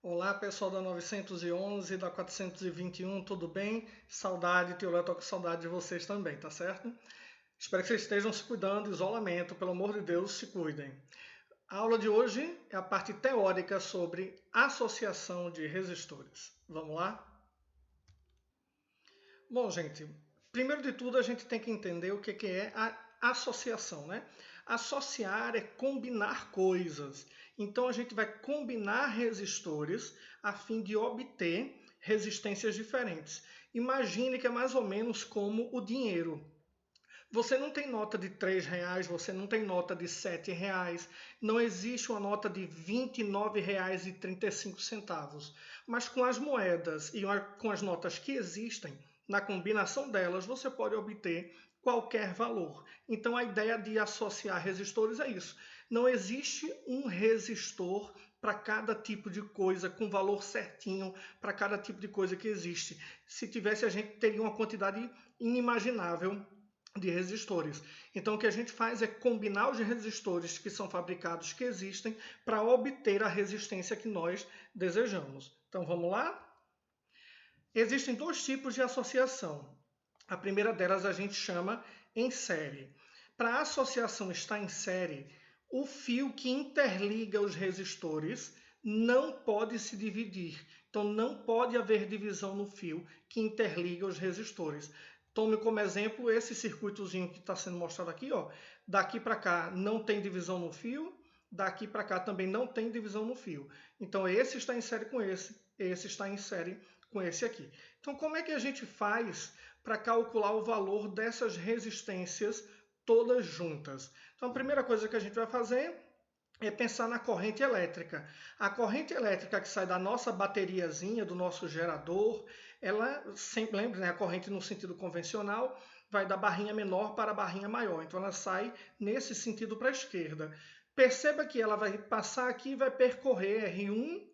Olá, pessoal da 911 e da 421, tudo bem? Saudade, Tio Léo, tô com saudade de vocês também, tá certo? Espero que vocês estejam se cuidando, isolamento, pelo amor de Deus, se cuidem. A aula de hoje é a parte teórica sobre associação de resistores. Vamos lá? Bom, gente, primeiro de tudo a gente tem que entender o que é a associação, né? Associar é combinar coisas. Então a gente vai combinar resistores a fim de obter resistências diferentes. Imagine que é mais ou menos como o dinheiro. Você não tem nota de R$ 3, você não tem nota de R$ 7, não existe uma nota de R$ 29,35. Mas com as moedas e com as notas que existem, na combinação delas, você pode obter qualquer valor. Então a ideia de associar resistores é isso. Não existe um resistor para cada tipo de coisa, com valor certinho para cada tipo de coisa que existe. Se tivesse, a gente teria uma quantidade inimaginável de resistores. Então o que a gente faz é combinar os resistores que são fabricados, que existem, para obter a resistência que nós desejamos. Então vamos lá? Existem dois tipos de associação. A primeira delas a gente chama em série. Para a associação estar em série, o fio que interliga os resistores não pode se dividir. Então não pode haver divisão no fio que interliga os resistores. Tome como exemplo esse circuitozinho que está sendo mostrado aqui, ó. Daqui para cá não tem divisão no fio, daqui para cá também não tem divisão no fio. Então esse está em série com esse está em série com esse aqui. Então como é que a gente faz para calcular o valor dessas resistências todas juntas? Então a primeira coisa que a gente vai fazer é pensar na corrente elétrica. A corrente elétrica que sai da nossa bateriazinha, do nosso gerador, ela sempre, lembra, né, a corrente no sentido convencional vai da barrinha menor para a barrinha maior. Então ela sai nesse sentido para a esquerda. Perceba que ela vai passar aqui e vai percorrer R1,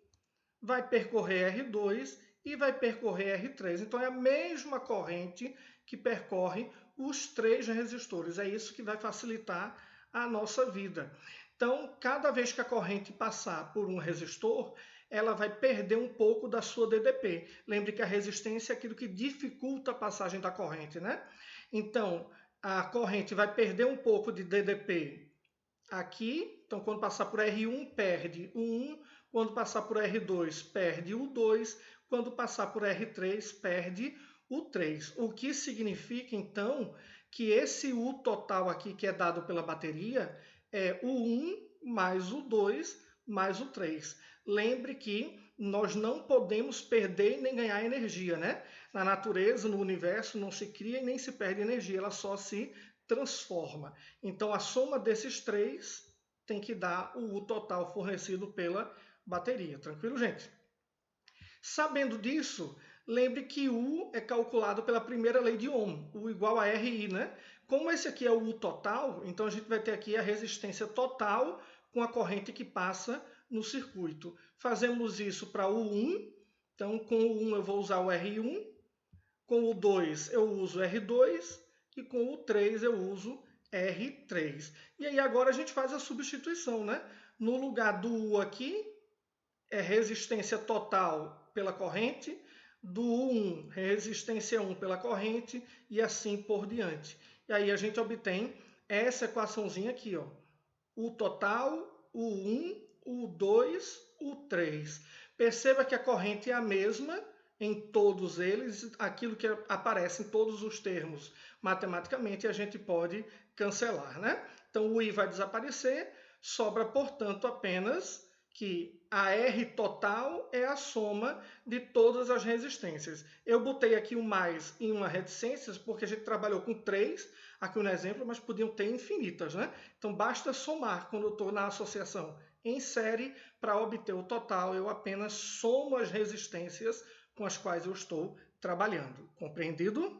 vai percorrer R2 e vai percorrer R3. Então é a mesma corrente que percorre os três resistores. É isso que vai facilitar a nossa vida. Então, cada vez que a corrente passar por um resistor, ela vai perder um pouco da sua DDP. Lembre que a resistência é aquilo que dificulta a passagem da corrente, né? Então, a corrente vai perder um pouco de DDP aqui. Então, quando passar por R1, perde o 1. Quando passar por R2, perde o 2. Quando passar por R3, perde o 3. O que significa, então, que esse U total aqui, que é dado pela bateria, é o 1 mais o 2 mais o 3. Lembre que nós não podemos perder nem ganhar energia, né? Na natureza, no universo, não se cria e nem se perde energia, ela só se transforma. Então, a soma desses três tem que dar o U total fornecido pela bateria. Tranquilo, gente? Sabendo disso, lembre que U é calculado pela primeira lei de Ohm, U igual a RI, né? Como esse aqui é o U total, então a gente vai ter aqui a resistência total com a corrente que passa no circuito. Fazemos isso para o 1, então com o 1 eu vou usar o R1, com o 2 eu uso R2 e com o 3 eu uso R3. E aí agora a gente faz a substituição, né? No lugar do U aqui é resistência total pela corrente, do U1 resistência 1 pela corrente e assim por diante. E aí a gente obtém essa equaçãozinha aqui, ó. O total, o 1, o 2, o 3. Perceba que a corrente é a mesma em todos eles, aquilo que aparece em todos os termos matematicamente a gente pode cancelar, né? Então o I vai desaparecer, sobra, portanto, apenas que a R total é a soma de todas as resistências. Eu botei aqui o mais em uma resistência porque a gente trabalhou com 3, aqui no exemplo, mas podiam ter infinitas, né? Então basta somar quando eu estou na associação em série para obter o total. Eu apenas somo as resistências com as quais eu estou trabalhando. Compreendido?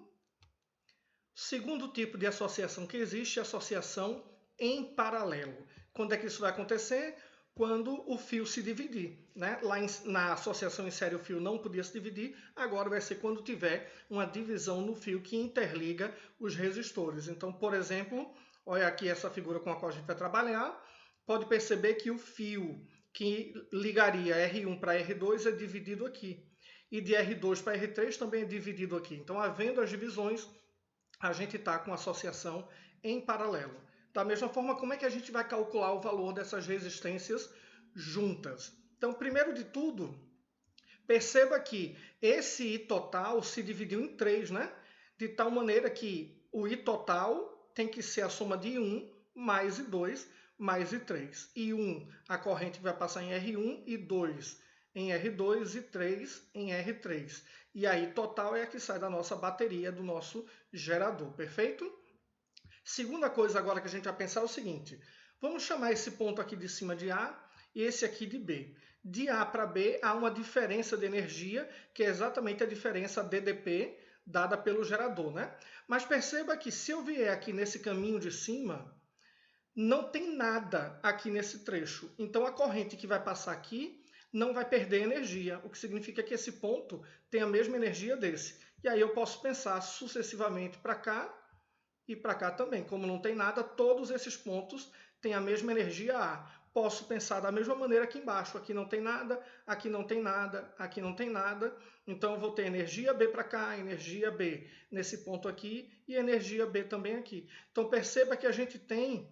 Segundo tipo de associação que existe é a associação em paralelo. Quando é que isso vai acontecer? Quando o fio se dividir, né? Lá na associação em série o fio não podia se dividir, agora vai ser quando tiver uma divisão no fio que interliga os resistores. Então, por exemplo, olha aqui essa figura com a qual a gente vai trabalhar, pode perceber que o fio que ligaria R1 para R2 é dividido aqui. E de R2 para R3 também é dividido aqui. Então, havendo as divisões, a gente está com associação em paralelo. Da mesma forma, como é que a gente vai calcular o valor dessas resistências juntas? Então, primeiro de tudo, perceba que esse I total se dividiu em 3, né? De tal maneira que o I total tem que ser a soma de I1 mais I2 mais I3. I1, a corrente vai passar em R1, I2 em R2 e 3 em R3. E aí, total é a que sai da nossa bateria, do nosso gerador, perfeito? Segunda coisa agora que a gente vai pensar é o seguinte. Vamos chamar esse ponto aqui de cima de A e esse aqui de B. De A para B há uma diferença de energia, que é exatamente a diferença DDP dada pelo gerador, né? Mas perceba que se eu vier aqui nesse caminho de cima, não tem nada aqui nesse trecho. Então, a corrente que vai passar aqui não vai perder energia, o que significa que esse ponto tem a mesma energia desse. E aí eu posso pensar sucessivamente para cá e para cá também. Como não tem nada, todos esses pontos têm a mesma energia A. Posso pensar da mesma maneira aqui embaixo. Aqui não tem nada, aqui não tem nada, aqui não tem nada. Então eu vou ter energia B para cá, energia B nesse ponto aqui e energia B também aqui. Então perceba que a gente tem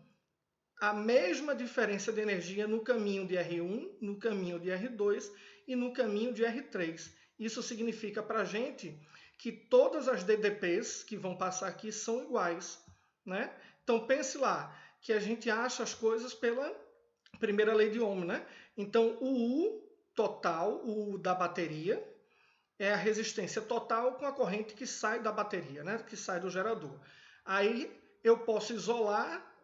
a mesma diferença de energia no caminho de R1, no caminho de R2 e no caminho de R3. Isso significa para a gente que todas as DDPs que vão passar aqui são iguais, né? Então pense lá, que a gente acha as coisas pela primeira lei de Ohm, né? Então o U total, o U da bateria, é a resistência total com a corrente que sai da bateria, né? Que sai do gerador. Aí eu posso isolar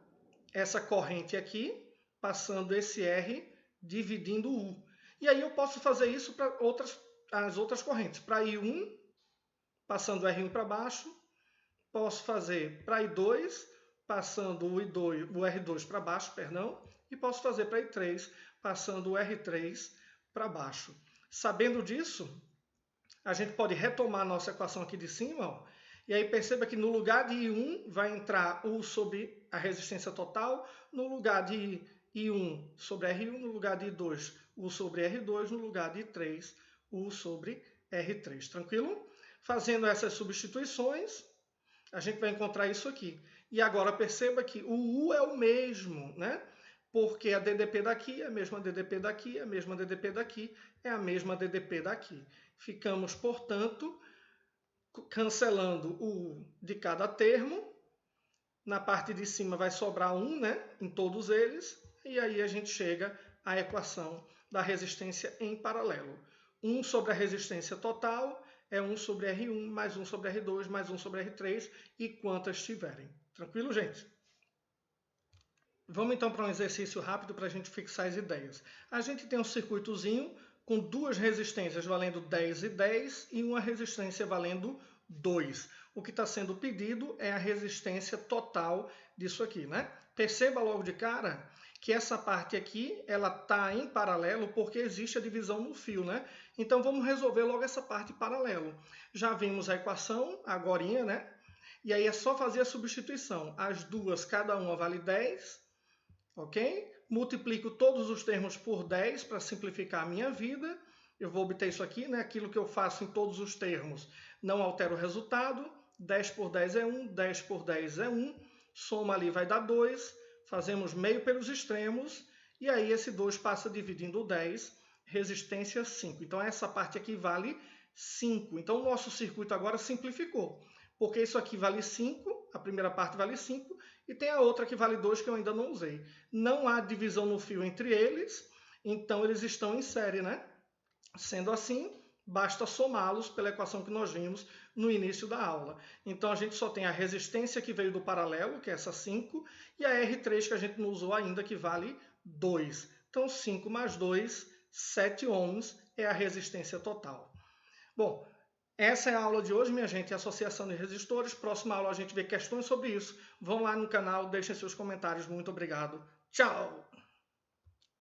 essa corrente aqui, passando esse R, dividindo o U. E aí eu posso fazer isso para as outras correntes. Para I1, passando o R1 para baixo. Posso fazer para I2, passando o R2 para baixo, perdão. E posso fazer para I3, passando o R3 para baixo. Sabendo disso, a gente pode retomar a nossa equação aqui de cima, ó. E aí perceba que no lugar de I1 vai entrar U sobre a resistência total, no lugar de I1 sobre R1, no lugar de I2, U sobre R2, no lugar de I3, U sobre R3. Tranquilo? Fazendo essas substituições, a gente vai encontrar isso aqui. E agora perceba que o U é o mesmo, né? Porque a DDP daqui é a mesma DDP daqui, a mesma DDP daqui, é a mesma DDP daqui. Ficamos, portanto, cancelando o U de cada termo. Na parte de cima vai sobrar 1, né, em todos eles. E aí a gente chega à equação da resistência em paralelo. 1 sobre a resistência total é 1 sobre R1, mais 1 sobre R2, mais 1 sobre R3, e quantas tiverem. Tranquilo, gente? Vamos então para um exercício rápido para a gente fixar as ideias. A gente tem um circuitozinho com duas resistências valendo 10 e 10 e uma resistência valendo 2. O que está sendo pedido é a resistência total disso aqui, né? Perceba logo de cara que essa parte aqui ela está em paralelo porque existe a divisão no fio, né? Então vamos resolver logo essa parte paralelo. Já vimos a equação agorinha, né? E aí é só fazer a substituição. As duas, cada uma vale 10, ok? Multiplico todos os termos por 10 para simplificar a minha vida. Eu vou obter isso aqui, né? Aquilo que eu faço em todos os termos não altera o resultado. 10 por 10 é 1, 10 por 10 é 1. Soma ali vai dar 2. Fazemos meio pelos extremos. E aí esse 2 passa dividindo o 10. Resistência 5. Então essa parte aqui vale 5. Então o nosso circuito agora simplificou. Porque isso aqui vale 5, a primeira parte vale 5. E tem a outra que vale 2 que eu ainda não usei. Não há divisão no fio entre eles. Então eles estão em série, né? Sendo assim, basta somá-los pela equação que nós vimos no início da aula. Então a gente só tem a resistência que veio do paralelo, que é essa 5, e a R3 que a gente não usou ainda, que vale 2. Então 5 mais 2, 7 ohms é a resistência total. Bom, essa é a aula de hoje, minha gente, associação de resistores. Próxima aula a gente vê questões sobre isso. Vão lá no canal, deixem seus comentários. Muito obrigado. Tchau!